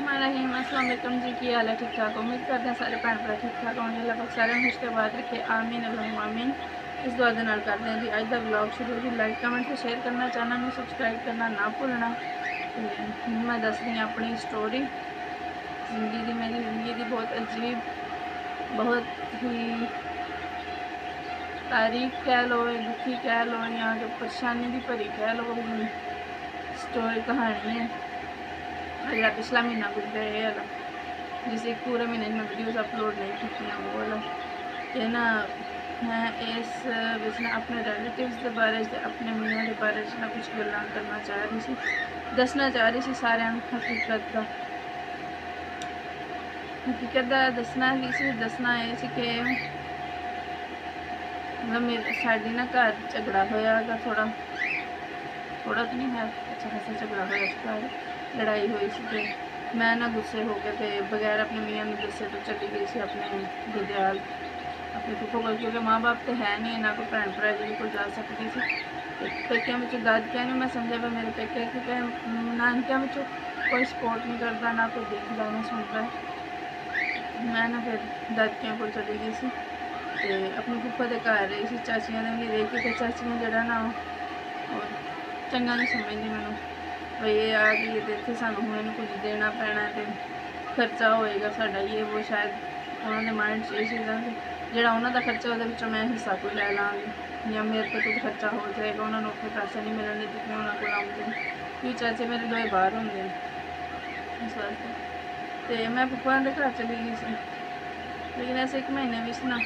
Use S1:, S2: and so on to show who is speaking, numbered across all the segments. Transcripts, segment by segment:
S1: बिस्मिल्लाहिर्रहमानिर्रहीम। अस्सलाम वालेकुम जी, की हाल है? ठीक ठाक? उम्मीद करते हैं सारे भैन भरा ठीक ठाक होंगे। अल्लाह पाक सारे खुश के बाद रखे, आमीन अल्लाहुम्मा आमीन। इस दुआ दे नाल करते हैं जी अज का व्लॉग शुरू जी। लाइक कमेंट से शेयर करना, चैनल में सबसक्राइब करना ना भूलना। तो मैं दस रही अपनी स्टोरी जिंदगी की। मेरी जिंदगी की बहुत अजीब, बहुत ही तारीफ कह लो, दुखी कह लो, या जो परेशानी की भरी कह लो, स्टोरी कहानी है। अगला पिछला महीना गुजरा ये वाला, जिसे पूरे महीने में वीडियोस अपलोड नहीं की वो वाला। ये ना मैं इस विच ना अपने रिलेटिव्स के बारे से, अपने मियाँ के बारे ना कुछ गल्लां करना चाह रही थी, दसना चाह रही थी सारे हकीकत का दसना की सी। दसना ये सी कि मतलब मेरे साड़ी ना घर झगड़ा होया, थोड़ा थोड़ा तो नहीं है, अच्छा खासा झगड़ा होया घर, लड़ाई हुई सी। मैं ना गुस्से हो गए थे, बगैर अपने मियाँ ने दसे तो चली गई सी अपने गुरदयाल, अपने फुफो को, क्योंकि माँ बाप तो है नहीं, ना कोई भैन भरा जी को जा सकती थी। पेकिया में दादकिया ने मैं समझा भी मेरे पेके, क्योंकि नानकिया में कोई सपोर्ट नहीं करता, ना कोई देखता ना सुनता है। मैं ना फिर दादकिया को चली गई सी, अपनी फुफा के घर रही सी, चाचियां ने भी रही, क्योंकि चाचियां जरा ना चंगा नहीं समझती मैनू, भाई ये आ गई है तो इतने सानू हूँ इन्हें कुछ देना पैना, तो खर्चा होएगा साडा, ये वो शायद उन्होंने माइंड से ये चीज़ा जोड़ा उन्होंने खर्चा वो मैं हिस्सा कोई लै लाँगी, या मेरे तो कुछ खर्चा हो जाएगा, उन्होंने उत्थे पैसे नहीं मिलने जितने उन्होंने को आउंदे। क्योंकि चाचे मेरे दोए बाहर होंगे इस वास्ते, तो मैं फुफा के घर चली गई सी। लेकिन ऐसे एक महीने में ना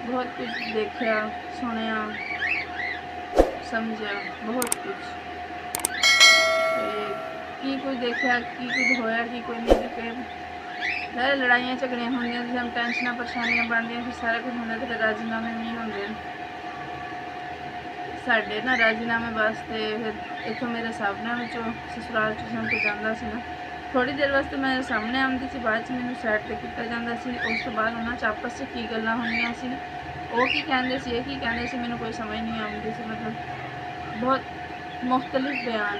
S1: बहुत कुछ देखा, सुनिया, समझा, बहुत कुछ की कुछ देखा, की कुछ होया, की कोई नहीं देखे। सारे लड़ाइयाँ झगड़ियाँ होंदियां, हम टेंशन परेशानियां बनदियां, फिर सारा कुछ होंदा, तो राजीनामे नहीं होंदे साडे ना। राजीनामे वास्ते फिर इतों मेरे सामने में ससुराल ट्यूशन को जाता सी ना, थोड़ी देर वास्ते मेरे सामने आती सी, बाद मैनू साइड पर किया जाता सी। उस तो बाद उन्होंने आपस से की गल्लां होंदियां सी, वो की कहते सी, ये की कहते सी, मैनू कोई समझ नहीं आती सी। मतलब बहुत मुख्तलिफ बयान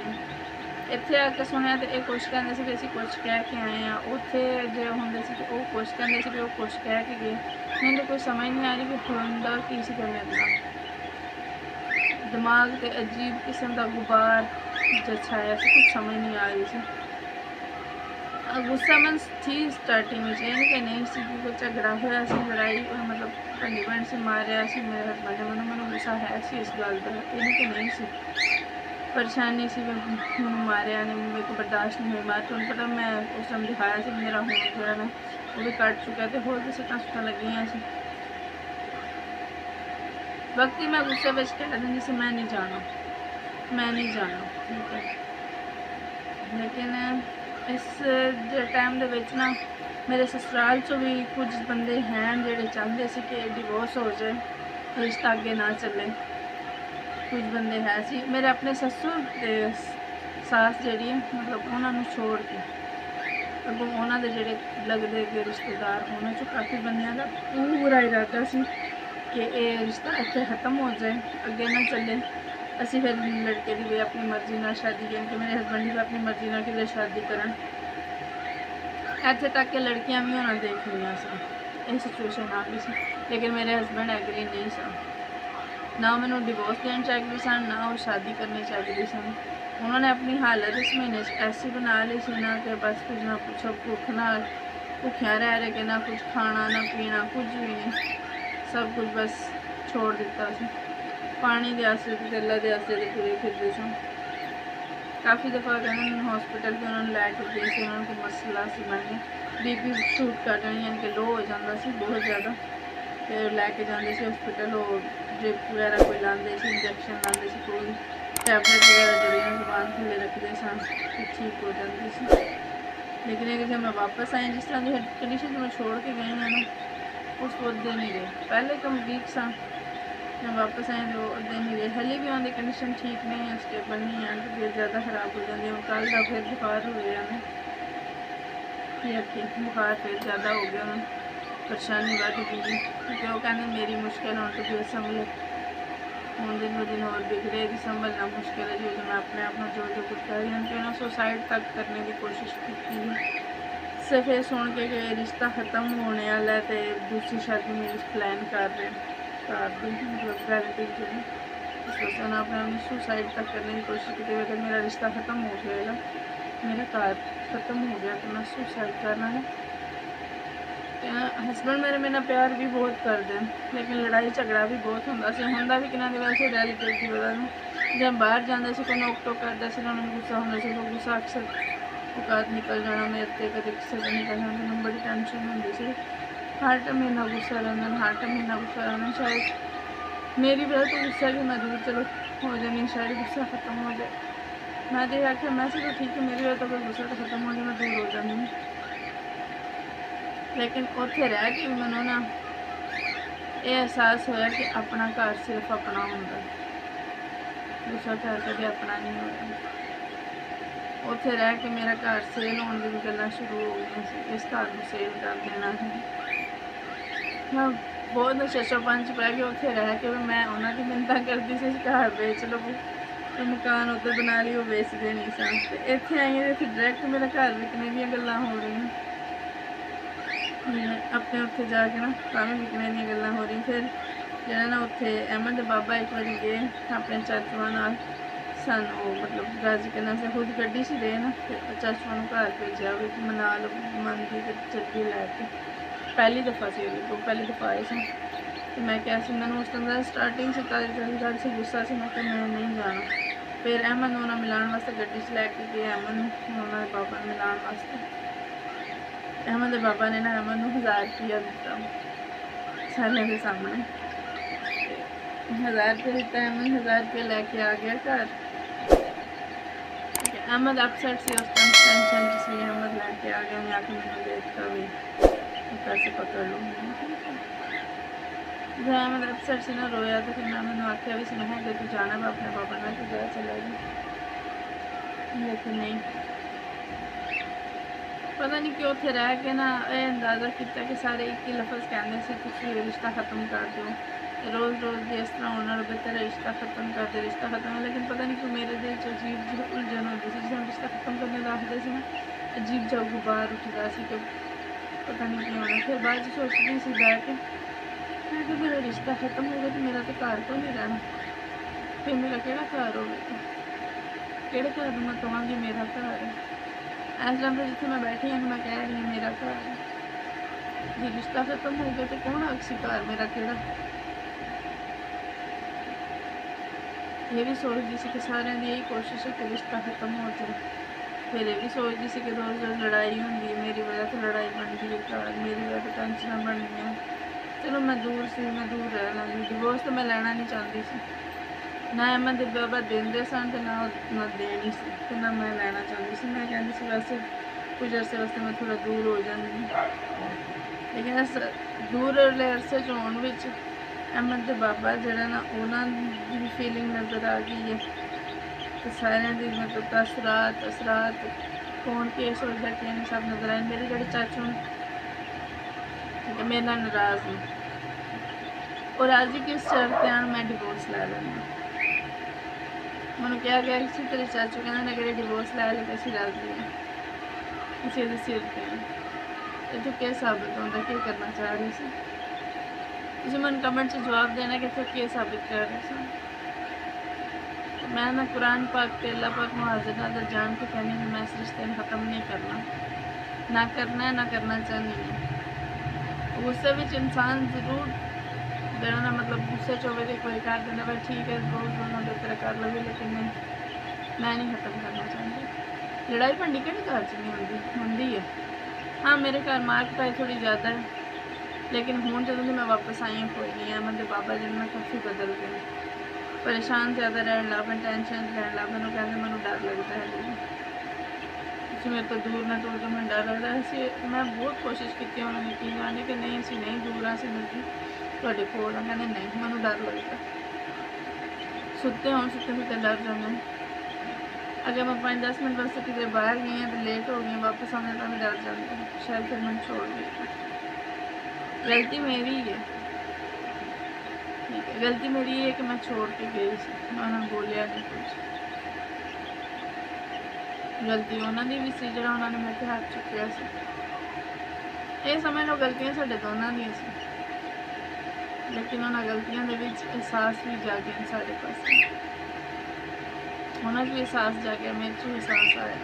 S1: इत्थे आके सुनिया, तो यह कुछ कहते सी भी असीं कुछ कह के आए हैं, उत्थे जो होंदे सी वो कुछ कहते सी भी वो कुछ कह के गए। मैनूं तो कोई समझ नहीं आ रही भी होंदा की सी मेरे नाल। दिमाग ते अजीब किस्म का गुबार छाया सी, कुछ समझ नहीं आ रही सी। गुस्सा मन थी स्टार्टिंग में, ये कि नहीं सी कि कोई झगड़ा होया सी, लड़ाई मतलब भंडी भैन से मारिया सी मेरे हसबैंड ने, मैनूं गुस्सा है सी इस गल का, ये कि नहीं सी परेशानी सी, मैं मारिया ने मेरे को बर्दाश्त नहीं हुई बात। तो पता मैं उस टाइम दिखाया सी मेरा होम जो ना वो भी कट चुका है, तो होर भी सट्टां सुट्टां लगियां सी। वक्त ही मैं गुस्से में कह देंगी सी मैं नहीं जाना, मैं नहीं जाना, ठीक है। लेकिन इस टाइम दे विच ना मेरे ससुराल चो भी कुछ बंदे हैं जोड़े चाहते सी कि डिवोर्स हो जाए, रिश्ता अगे ना चले। कुछ बंदे है सी मेरे अपने ससुर ते सास जी मतलब उन्होंने छोड़ के अगों उन्होंने जोड़े लगते गए रिश्तेदार, उन्होंने चो काफ़ी बंदियां का पूरा इरादा सी कि यह रिश्ता इतने ख़त्म हो जाए, अगे ना चले। असी फिर लड़के की भी अपनी मर्जी ना शादी करें, कि मेरे हसबैंड भी अपनी मर्जी ना कि शादी करन, इतने तक कि लड़कियां भी होना देख लिया सी, सिचुएशन आ गई सी। लेकिन मेरे हसबैंड एग्री नहीं सन, ना मैंने डिवोर्स देना चाहिए सन, ना वो शादी करनी चाहिए सन। उन्होंने अपनी हालत इस महीने ऐसी बना ली सी ना कि बस कुछ ना पूछो, भुख ना भुखिया रह रहे के, ना कुछ खाना ना पीना, कुछ भी नहीं, सब कुछ बस छोड़ दिता सी। पानी के आसे तेलों के आसे तो तुरे फिरते सन। काफ़ी दफ़ा कहते हॉस्पिटल भी उन्होंने लैके गए थे, उन्होंने कोई मसला सी बन गया, बीपी शूट कर जानी यानी कि लो हो जाता सी बहुत ज़्यादा, फिर लैके जाते सी हॉस्पिटल, वो ड्रिप वगैरह कोई लाते सी, इंजैक्शन लाते सी, कोई टैबलेट वगैरह जड़ियाँ जबान थले रखते सन, फिर ठीक हो जाती सी। लेकिन ये जब मैं वापस आई, जिस तरह की कंडीशन में छोड़ के गई हैं ना, उस वक्त नहीं रहे। पहले कम वीक सा, मैं वापस आए तो अद्धे नहीं रहे, हले भी उनकी कंडीशन ठीक नहीं है, स्टेबल नहीं है, तो फिर ज़्यादा खराब हो जाती है। कल का फिर बुखार हो गया मैं, फिर ठीक बुखार फिर ज़्यादा हो गया, मैं परेशानी बढ़ गई, क्योंकि वो कहने मेरी मुश्किल हो तो फिर संभले। ਹੁਣ दिन ब दिन और बिगड़े दी संभलना मुश्किल है जो मैं अपने आप में जो कुछ कर रही हूँ कि ना सुसाइड तक करने की कोशिश की सिर्फ ये सुन के कि रिश्ता ख़त्म होने वाला है तो दूसरी शादी मेरी प्लान कर रहे मतलब रिलेटिव जो है इस वजह से उन्हें अपने सुसाइड तक करने की कोशिश की थी। अगर मेरा रिश्ता ख़त्म हो जाएगा, मेरा घर ख़त्म हो गया तो मैं सुसाइड करना है। हसबैंड मेरे मेरा प्यार भी बहुत करते हैं, लेकिन लड़ाई झगड़ा भी बहुत होंगे भी कि वैसे रिलेटिव की वजह जब बाहर जाते से कोई नोक टोक करता से उन्होंने गुस्सा होंगे से तो गुस्सा अक्सर औकात निकल जाना मेरे से कभी किसी का निकल जाना मैंने बड़ी टेंशन होंगी सी। हर टाइम मेरा गुस्सा रहना, हर टाइम मेरा गुस्सा रहना। शायद मेरी वजह तो गुस्सा कि मैं दूर चलो हो जानी, शायद गुस्सा ख़त्म हो जाए। मैं तो आख्या मैं तो ठीक है मेरी वजह तो कोई गुस्सा तो ख़त्म हो जाए, मैं दूर हो जानी। लेकिन उत्थे रह के मैनू ना ये एहसास होया कि अपना घर सिर्फ अपना होंदा, दूसरा घर कभी अपना नहीं होता। उत्थे रह के मेरा घर सेल होने की गल्लां शुरू हो गई, इस घर को सेल कर देना है। मैं बहुत नशा पंच पै गया उत्थे रह के भी मैं उन्होंने की मिन्नतां करती सी घर बेच लवो तो मकान उधर बना ली वो बेच देनी सन। इत्थे आई तो डायरैक्ट मेरा घर विकने दी गल्लां हो रही अपने उत्थे जाके ना तां विकने दी गल्लां हो रही। फिर जो ना उत्थे अहमद बाबा एक बार गए अपने चाचुआ नाल सन वो मतलब राजी करना से खुद गड्डी से गए ना तो चाचुआ घर भेजा भी मना लो मन की चलगी लैके पहली दफ़ा से तो पहली दफ़ा आए सन। तो मैं क्या मैंने उस टाइम स्टार्टिंग से तारी से गुस्सा से मैं नहीं जाना। फिर अहमद उन्होंने मिलाने वास्ते गड्डी से लैके गए, अहमद उन्होंने बाबा ने मिलाने वास्ते। अहमद बाबा ने ना अहमद 1000 रुपया दिता सारे के सामने, 1000 रुपया दिता। अहमद 1000 रुपया लैके आ गया घर। अहमद अपसेट से उस टाइम टेंशन से अहमद लैके आ गया, मैं आके मैंने देखता भी पैसे पकड़ लूँगी। जब अहमद अपसेट से ना रोया तो फिर मैं मैंने आख्या भी सुना है कि तू जाना मैं अपने पापा में तो जा चला गया। लेकिन नहीं पता नहीं क्यों उत्थे रह के ना ये अंदाज़ा किया कि सारे एक ही लफज कहने से तुम रिश्ता ख़त्म कर दो, रोज़ रोज़ जिस तरह होना लगे तेरा रिश्ता ख़त्म कर दे रिश्ता ख़त्म है। लेकिन पता नहीं क्यों मेरे दिल च अजीब जी उलझन होती है, जिस रिश्ता ख़त्म करने का आखते से ना अजीब जा गुबार उठता सी कि पता नहीं क्यों होना। फिर बाद सोचती सी बैठ के मैं कि मेरा रिश्ता ख़त्म हो गया तो मेरा तो घर तो नहीं रहना, फिर मेरा केड़ा घर होगा, केड़े घर मैं कहांगी मेरा घर है। इस टाइम पर जिथे मैं बैठी हूँ मैं कह रही हूँ मेरा घर है, जो रिश्ता ख़त्म हो गया तो कौन अक्सी घर मेरा केड़ा। ये भी सोचती सी कि सारे की यही कोशिश है कि रिश्ता ख़त्म हो जाए। फिर ये भी सोचती सी कि रोज़ रोज़ लड़ाई होंगी, मेरी वजह से लड़ाई बनती है घर, मेरी वजह से टेंशन बन गई। चलो मैं दूर सी मैं दूर रह लूँगी, डिवोर्स तो मैं लेना नहीं चाहती सी, ना अहमद बाबा देंदे सन ना देनी सी तो ना मैं लेना चाहती सी। मैं कहती सी वैसे कुछ अरसे वास्ते मैं थोड़ा दूर हो जाऊँगी, लेकिन इस दूर वाले अरसे च होने विच अहमद बाबा जरा ना उन्होंने फीलिंग नज़र आ गई है तो सारे दी मतलब असरात कौन केस हो गया कि सब नज़र आए। मेरे जो चाचू ठीक है मेरे नाराज़ ने और राजी किस शर्त आन मैं डिवोर्स लै लेना। मैंने क्या गया कि तेरे चाचू कहना अगर डिवोर्स लै ले तो असी राजी है, असी ये सिर पे तो क्या साबित होता क्या करना चाह रही सी तुम मैं कमेंट से जवाब देना कि तो क्या साबित कर रहे थे। मैं ना कुरान पाक के अल्लाह पाक मुहाजिर नजर जान के कहनी है मैं इस रिश्ते में ख़त्म नहीं करना, ना करना है ना करना चाहनी है। गुस्से में इंसान ज़रूर देना ना मतलब गुस्से चोवे कि कोई कर देना भाई ठीक है रोज़ दोनों दो तरह कर लोगे, लेकिन मैं नहीं ख़त्म करना चाहती। लड़ाई भंडी कि घर च नहीं होंगी है। हाँ मेरे घर मार कुटाई थोड़ी ज़्यादा है, लेकिन हूँ जो मैं वापस आई हूँ कोई नहीं है। मतलब बाबा जी मैं काफ़ी बदल गए, परेशान ज़्यादा रहने लग पे, टेंशन रहने लग मैं कहते मैं डर लगता है मेरे तो दूर ना दूर तो मैं डर लगता है। मैं बहुत कोशिश की उन्होंने यकीन करने कि नहीं असी नहीं दूर असी नहीं थोड़े कोल कहने नहीं मैं डर लगता सुते हो सुते डर जाना। अगर मैं 5-10 मिनट वास्ते किधर बाहर गई हैं तो लेट हो गई वापस आने तो मैं डर जाती हूँ, शायद फिर मैं छोड़ गई। गलती मेरी है ठीक है। गलती मेरी ये है कि मैं छोड़ के गई सी, मैं उन्हें बोलिया नहीं कुछ। गलती उन्होंने भी सी जो उन्होंने मेरे ते हाथ चुकया सी। ये समझ लो गलतियां साडे दोनों दी सी, लेकिन उन्होंने गलतियों के विच एहसास भी जागे साढ़े पास, उन्होंने भी एहसास जागया, मेरे च एहसास आया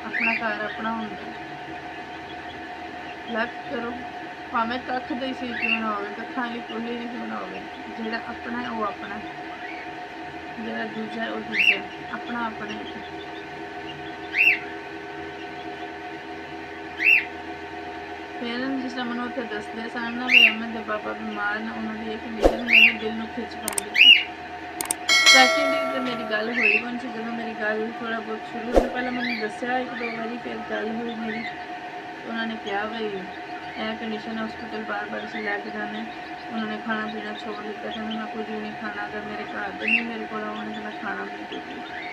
S1: अपना घर अपना होंगे। लग करो भावें कख दी सी क्यों ना हो, कखा वाली कोली भी क्यों ना हो, जोड़ा अपना है वो अपना, जोड़ा दूजा है वो दूजा, अपना अपना ही। फिर जिस मैं उत्थे दसते सन ना भी अमन के पापा बीमार ने, उन्होंने एक कंडीशन मेरे दिल में खिंच पाती थी। सैकेंड तो मेरी गल हुई कौन सी, जो मेरी गल थोड़ा बहुत शुरू से पहले मैंने दसिया एक दो बारी, फिर गल हुई मेरी, उन्होंने कहा भाई यह कंडीशन है, हॉस्पिटल बार बार से लैके जाने। उन्होंने खाना पीना छोड़ दिता, कहते मैं कुछ भी नहीं खाना, अगर मेरे घर पर नहीं मेरे को आने तो मैं खाना भी नहीं देती।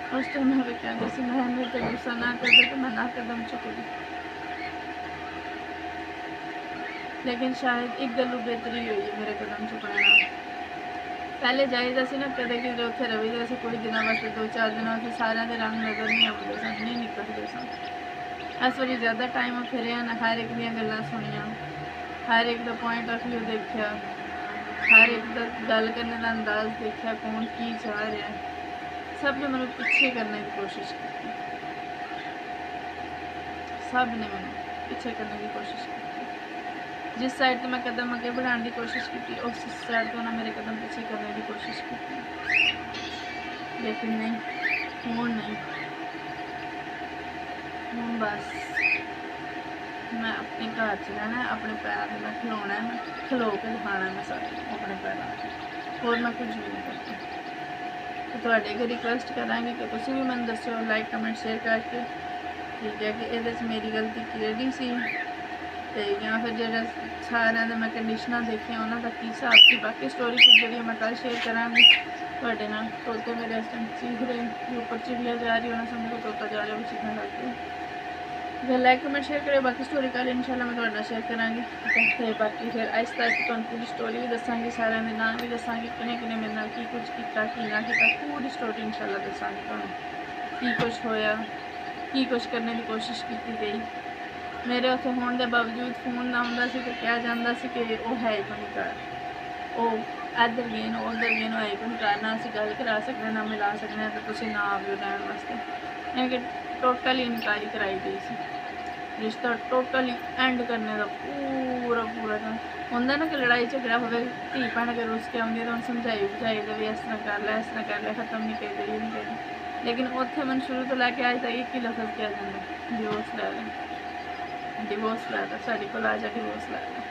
S1: उस टाइम मैं कहती सी मैं मेरे तो गुस्सा ना कर दे तो मैं ना कदम चुक दी, लेकिन शायद एक गलू बेहतरी हुई है मेरे कदम चुकने। पहले जाइदा सी ना कदे कि उत्थे रही थे कुछ दिनों वास्ते, 2-4 दिन वास्ते, सारे के रंग नज़र नहीं आते सन, नहीं निकलते सन। इस बारी ज़्यादा टाइम फिर ना, हर एक दी गल्लां सुनिया, हर एक का पॉइंट ऑफ व्यू देखा, हर एक का गल करने का अंदाज देखा, कौन की चाह रहा है, सब ने मैंने पीछे करने की कोशिश की, सब ने मैंने पीछे करने की कोशिश की। जिस साइड तो मैं कदम अगे बढ़ाने की कोशिश की, उस साइड तो उन्होंने मेरे कदम पीछे करने की कोशिश की, लेकिन नहीं, हूँ नहीं, हूँ बस मैं अपने घर च रहना, अपने पैरों पर मैं खिलौना है, मैं खिलो के दिखाना मैं सारे अपने पैरों पर, और मैं कुछ भी नहीं करती। तो थोड़े अगर रिक्वेस्ट कराँगी कि तुम भी मैं दसो लाइक कमेंट शेयर करके, ठीक है, कि ये मेरी गलती केड़ी सी, तो या फिर जो सारे मैं कंडीशन देखिया उन्होंने की हिसाब से। बाकी स्टोरी कुछ जी मैं कल शेयर कराँगी थोड़े नाल। तोते मेरे इस टाइम चीख रहे, ऊपर चिड़िया जा रही, उन्हें समझ को तोता जा रहा है, चीखना करके। फिर लाइक कमेंट शेयर करें, बाकी स्टोरी कल इंशाल्लाह मैं थोड़ा शेयर कराँगी। तो बाकी फिर आहिस्ता आहिस्ता तुम पूरी स्टोरी भी दसांगी, सारे के नाम भी दसांगी, किने किने मेरे नाल की कुछ किया की ना किया, पूरी स्टोरी इंशाल्लाह दसांगी तुहानू, की कुछ होया, की कुछ करने की कोशिश की गई। मेरे उत्थे होने के बावजूद फोन ना आउंदा सी तो कहा जाता सी कि वो है ही कोई घर, वो इधर गए न उधर गए, है कोई घर, ना असीं गल करा सकते ना मिला सकते, तो तुसीं ना आविओ रहण वास्ते। यानी कि टोटली इनकारी कराई गई सी, रिश्ता टोटली एंड करने का पूरा पूरा था। होंदा ना कि लड़ाई झगड़ा होवे, धी भैन अगर रुस के आउंदी तो उन्हें समझाई बुझाई दे, इस तरह कर लै, इस तरह कर लै, खत्म नहीं करी ये नहीं करी। लेकिन उत्थे मैं शुरू तो लैके अज तक एक ही लफज किया जाता, डिवोर्स लै लै, डिवोर्स लै लै, साढ़े को आ जा डिवोर्स लै लै।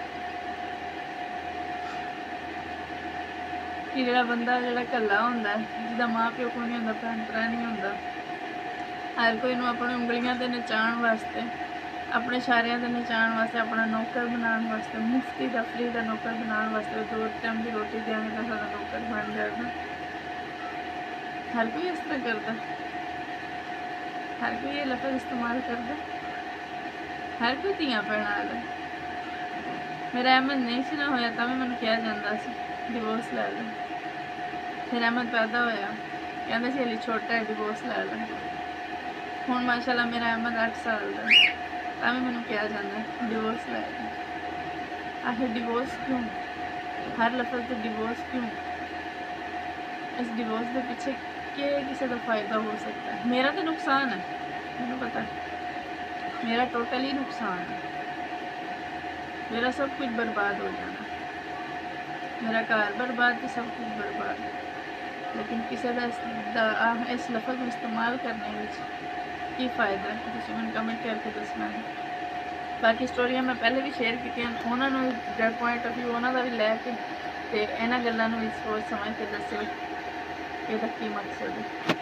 S1: कि जो बंदा जो कल्ला होंदा है, जिसका माँ प्यो को नहीं होंदा, भैन भरा नहीं होंदा, हर कोई अपनी उंगलियां से नचाण वास्ते, अपने इशारियां से नचाण वास्ते, अपना नौकर बनाने वास्ते, मुफ्ती का फ्री का नौकर बनाने वास्ते, 2 टाइम की रोटी देने का सारा नौकर बन जाएगा। हर कोई इस तरह करता, हर कोई ये लफज इस्तेमाल करता, हर कोई धियां भैन वाला। मेरा अहमद नहीं सी ना होया तो भी मैंने कहा जाता सी डिवोर्स लै लै। फिर अहमद पैदा होया, कहते सी हली छोटा है, डिवोर्स लै लै। हुण माशाअल्लाह मेरा अहमद 8 साल का, तो भी मैंने कहा जाता डिवोर्स लै लै। आखिर डिवोर्स क्यों, हर लफज से डिवोर्स क्यों, इस डिवोर्स के पीछे के किसी का फ़ायदा हो सकता है? मेरा तो नुकसान है, मैंने पता है, मेरा टोटली नुकसान है, मेरा सब कुछ बर्बाद हो जाना, मेरा घर बर्बाद तो सब कुछ बर्बाद। लेकिन किसी का इस लफज में इस्तेमाल करने में की फ़ायदा है, तुसीं मैनूं कमेंट करके दसना है। बाकी स्टोरियां मैं पहले भी शेयर की, उन्होंने जो पॉइंट ऑफ व्यू उन्होंने भी लैके, इन्होंने गल्लां नूं भी सोच समझ के दस्सिओ कि इसदा की मकसद है।